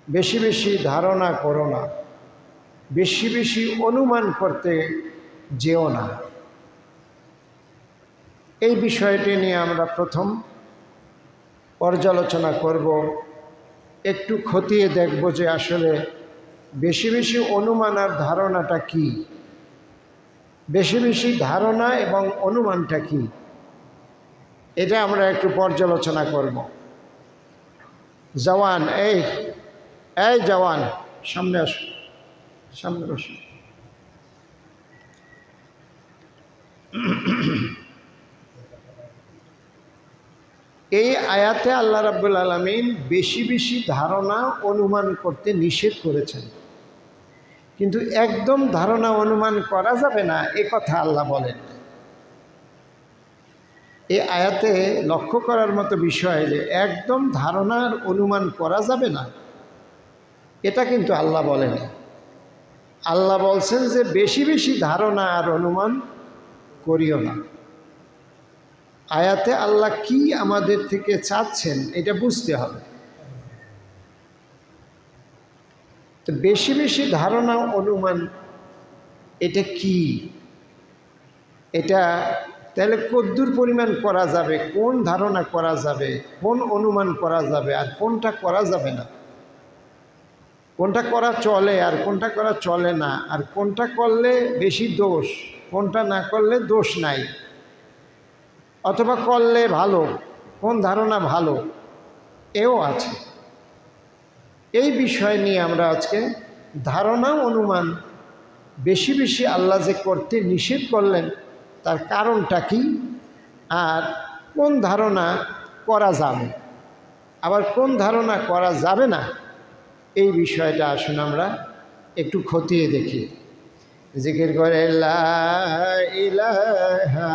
বেশি বেশি ধারণা করো না, বেশি বেশি অনুমান করতে যেও না। এই বিষয়টি নিয়ে আমরা প্রথম পর্যালোচনা করব, একটু খতিয়ে দেখব যে আসলে বেশি বেশি অনুমান আর ধারণাটা কি, বেশি বেশি ধারণা এবং অনুমানটা কি, এটা আমরা একটু পর্যালোচনা করব। জওয়ান, এই জওয়ান, সামনে আসো, সামনে বসো। এই আয়াতে আল্লাহ রাব্বুল আলামিন বেশি বেশি ধারণা অনুমান করতে নিষেধ করেছেন, কিন্তু একদম ধারণা অনুমান করা যাবে না এ কথা আল্লাহ বলেন। এই আয়াতে লক্ষ্য করার মতো বিষয় যে একদম ধারণার অনুমান করা যাবে না এটা কিন্তু আল্লাহ বলেন। আল্লাহ বলছেন যে বেশি বেশি ধারণা আর অনুমান করিও না। আয়াতে আল্লাহ কি আমাদের থেকে চাচ্ছেন এটা বুঝতে হবে। তো বেশি বেশি ধারণা অনুমান এটা কি, এটা তাহলে কদ্দুর পরিমাণ করা যাবে, কোন ধারণা করা যাবে, কোন অনুমান করা যাবে আর কোনটা করা যাবে না, কোনটা করা চলে আর কোনটা করা চলে না, আর কোনটা করলে বেশি দোষ, কোনটা না করলে দোষ নাই, অথবা করলে ভালো, কোন ধারণা ভালো, এও আছে। এই বিষয় নিয়ে আমরা আজকে ধারণা অনুমান বেশি বেশি আল্লাহ যে করতে নিষেধ করলেন তার কারণটা কি, আর কোন ধারণা করা যাবে আবার কোন ধারণা করা যাবে না, এই বিষয়টা আসুন আমরা একটু খতিয়ে দেখি। জিকির করে লা ইলাহা